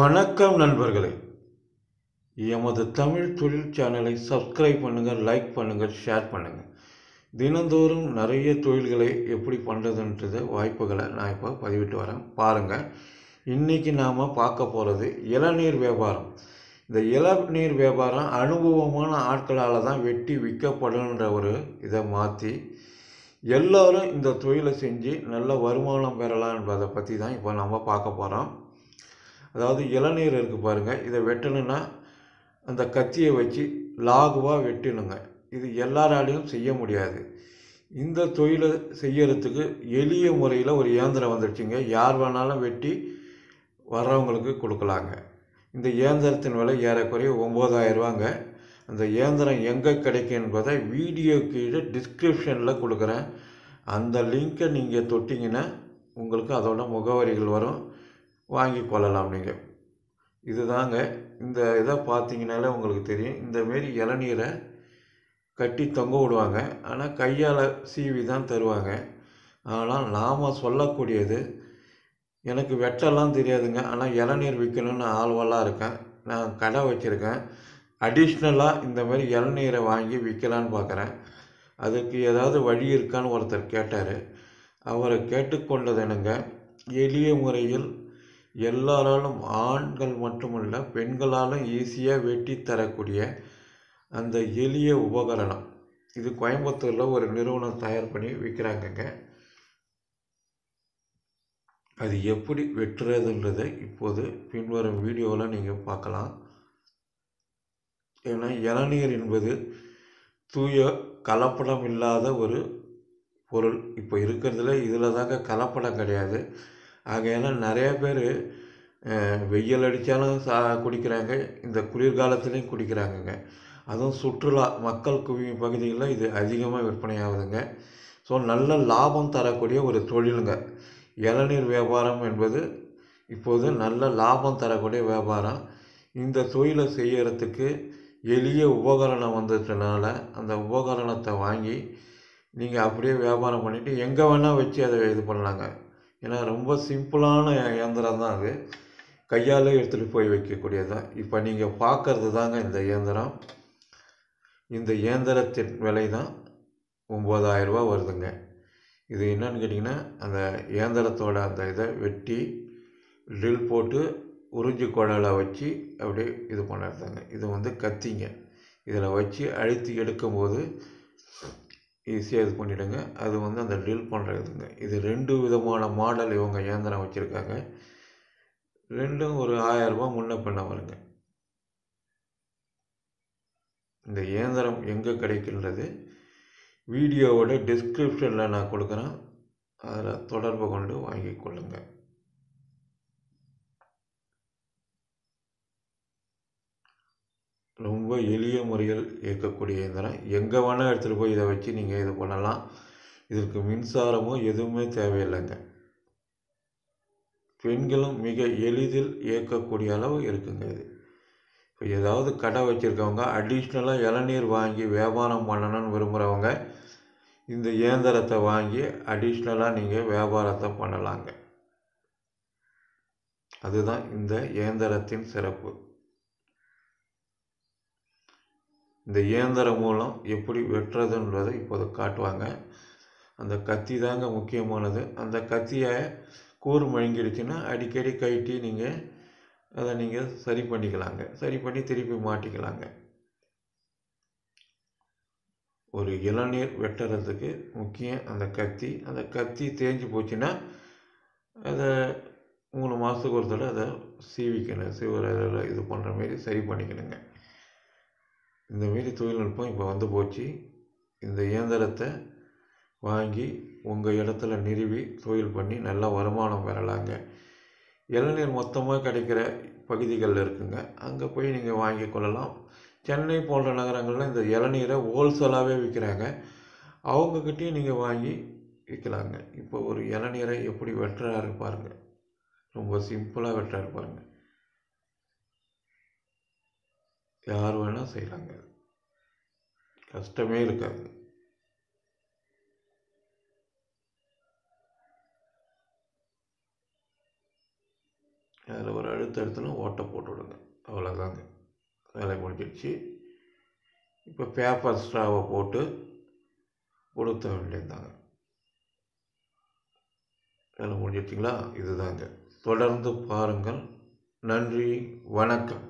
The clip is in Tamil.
வணக்கம் நண்பர்களே. எமது தமிழ் தொழில் சேனலை சப்ஸ்கிரைப் பண்ணுங்கள், லைக் பண்ணுங்கள், ஷேர் பண்ணுங்கள். தினந்தோறும் நிறைய தொழில்களை எப்படி பண்ணுறதுன்றது வாய்ப்புகளை நான் இப்போ பதிவிட்டு வரேன். பாருங்கள், இன்றைக்கி நாம் பார்க்க போகிறது இளநீர் வியாபாரம். இந்த இளநீர் வியாபாரம் அனுபவமான ஆட்களால் தான் வெட்டி விற்கப்படுன்ற ஒரு இதை மாற்றி எல்லோரும் இந்த தொழிலை செஞ்சு நல்ல வருமானம் பெறலாம் என்பதை பற்றி தான் இப்போ நம்ம பார்க்க போகிறோம். அதாவது இளநீர் இருக்குது பாருங்கள், இதை வெட்டணுன்னா அந்த கத்தியை வச்சு லாகுவாக வெட்டணுங்க. இது எல்லாராலையும் செய்ய முடியாது. இந்த தொழிலை செய்யறதுக்கு எளிய முறையில் ஒரு இயந்திரம் வந்துடுச்சுங்க. யார் வேணாலும் வெட்டி வர்றவங்களுக்கு கொடுக்கலாங்க. இந்த இயந்திரத்தின் விலை ஏறக்குறைய 9,000 ரூபாங்க. அந்த இயந்திரம் எங்கே கிடைக்கும் என்பதை வீடியோ கீழே டிஸ்கிரிப்ஷனில் கொடுக்குறேன். அந்த லிங்கை நீங்கள் தொட்டிங்கன்னா உங்களுக்கு அதோட முகவரிகள் வரும், வாங்கி கொள்ளலாம். நீங்கள் இதுதாங்க. இந்த இதை பார்த்தீங்கனாலே உங்களுக்கு தெரியும். இந்தமாரி இளநீரை கட்டி தொங்க விடுவாங்க. ஆனால் கையால் சீவி தான் தருவாங்க. ஆனால் நாம் சொல்லக்கூடியது, எனக்கு வெட்டெல்லாம் தெரியாதுங்க, ஆனால் இளநீர் விற்கணும்னு ஆர்வலாக இருக்கேன், நான் கடை வச்சுருக்கேன், அடிஷ்னலாக இந்தமாரி இளநீரை வாங்கி விற்கலான்னு பார்க்குறேன். அதுக்கு ஏதாவது வழி இருக்கான்னு ஒருத்தர் கேட்டார். அவரை கேட்டுக்கொண்டது என்னங்க, எளிய முறையில் எல்லாராலும், ஆண்கள் மட்டுமல்ல பெண்களாலும் ஈஸியாக வெட்டி தரக்கூடிய அந்த எளிய உபகரணம். இது கோயம்புத்தூரில் ஒரு நிறுவனம் தயார் பண்ணி விற்கிறாங்கங்க. அது எப்படி வெட்டுறதுன்றதை இப்போது பின்வரும் வீடியோவில் நீங்கள் பார்க்கலாம். ஏன்னா இளநீர் என்பது தூய கலப்படம் இல்லாத ஒரு பொருள். இப்போ இருக்கிறதுல இதில் தாங்க கலப்படம் கிடையாது. ஆகையால் நிறைய பேர் வெயில் அடித்தாலும் குடிக்கிறாங்க, இந்த குளிர்காலத்துலேயும் குடிக்கிறாங்கங்க. அதுவும் சுற்றுலா மக்கள் குவியும் பகுதிகளில் இது அதிகமாக விற்பனை ஆகுதுங்க. ஸோ நல்ல லாபம் தரக்கூடிய ஒரு தொழிலுங்க இளநீர் வியாபாரம் என்பது. இப்போது நல்ல லாபம் தரக்கூடிய வியாபாரம். இந்த தொழிலை செய்யறதுக்கு எளிய உபகரணம் வந்ததுனால அந்த உபகரணத்தை வாங்கி நீங்கள் அப்படியே வியாபாரம் பண்ணிவிட்டு எங்கே வேணால் வச்சு அதை இது பண்ணலாங்க. ஏன்னா ரொம்ப சிம்பிளான இயந்திரம் தான் அது, கையால் எடுத்துகிட்டு போய் வைக்கக்கூடியது தான். இப்போ நீங்கள் பார்க்குறது தாங்க இந்த இயந்திரம். இந்த இயந்திரத்தின் விலை தான் 9,000 ரூபா வருதுங்க. இது என்னன்னு கேட்டிங்கன்னா, அந்த இயந்திரத்தோட அந்த இதை வெட்டி ட்ரில் போட்டு உறிஞ்சி குழலை வச்சு அப்படியே இது பண்ணுறதாங்க. இது கத்திங்க. இதில் வச்சு அழுத்தி எடுக்கும்போது ஈஸியாக இது பண்ணிவிடுங்க. அது அந்த ட்ரில் பண்ணுறதுங்க. இது 2 விதமான மாடல் இவங்க இயந்திரம் வச்சுருக்காங்க. ரெண்டும் ஒரு 1000 ரூபா முன்ன பின்ன வருங்க. இந்த இயந்திரம் எங்கே கிடைக்கின்றது வீடியோவோட டிஸ்கிரிப்ஷனில் நான் கொடுக்குறேன், அதில் தொடர்பு கொண்டு வாங்கி கொள்ளுங்கள். ரொம்ப எளிய முறையில் இயக்கக்கூடிய இயந்திரம். எங்கே வேணால் எடுத்துகிட்டு போய் இதை வச்சு நீங்கள் இது பண்ணலாம். இதற்கு மின்சாரமோ எதுவுமே தேவையில்லைங்க. பெண்களும் மிக எளிதில் இயக்கக்கூடிய அளவு இருக்குங்க இது. இப்போ ஏதாவது கடை வச்சுருக்கவங்க அடிஷ்னலாக இளநீர் வாங்கி வியாபாரம் பண்ணணும்னு விரும்புகிறவங்க இந்த இயந்திரத்தை வாங்கி அடிஷ்னலாக நீங்கள் வியாபாரத்தை பண்ணலாங்க. அதுதான் இந்த இயந்திரத்தின் சிறப்பு. இந்த இயந்திரம் மூலம் எப்படி வெட்டுறதுன்றதை இப்போது காட்டுவாங்க. அந்த கத்தி தாங்க முக்கியமானது. அந்த கத்தியை கூர் மழுங்கிடுச்சுன்னா அடிக்கடி கழட்டி அதை நீங்கள் சரி பண்ணிக்கலாங்க. சரி பண்ணி திருப்பி மாட்டிக்கலாங்க. ஒரு இளநீர் வெட்டுறதுக்கு முக்கியம் அந்த கத்தி. அந்த கத்தி தேஞ்சு போச்சுன்னா அதை 3 மாதத்துக்கு ஒரு தடவை அதை சீவிக்கணும். சிவரில் இது பண்ணுற மாரி சரி பண்ணிக்கணுங்க. இந்தமாரி தொழில்நுட்பம் இப்போ போச்சு. இந்த இயந்திரத்தை வாங்கி உங்கள் இடத்துல நிறுவி தொழில் பண்ணி நல்ல வருமானம் பெறலாங்க. இளநீர் மொத்தமாக கிடைக்கிற பகுதிகளில் இருக்குங்க, அங்கே போய் நீங்கள் வாங்கி கொள்ளலாம். சென்னை போன்ற நகரங்களில் இந்த இளநீரை ஹோல்சேலாகவே விற்கிறாங்க, அவங்கக்கிட்டையும் நீங்கள் வாங்கி விற்கலாங்க. இப்போ ஒரு இளநீரை எப்படி வெட்டுறாரு பாருங்கள், ரொம்ப சிம்பிளாக வெட்டுறாரு பாருங்கள். யார் வேணால் செய்யலாங்க, கஷ்டமே இருக்காது. அதில் ஒரு அழுத்தம் ஓட்டை போட்டு விடுங்க. அவ்வளோதாங்க, வேலை முடிஞ்சிடுச்சு. இப்போ பேப்பர் ஸ்ட்ராவை போட்டு கொடுத்த வேண்டியதாங்க. வேலை முடிஞ்சிடுச்சிங்களா? இதுதாங்க. தொடர்ந்து பாருங்கள். நன்றி, வணக்கம்.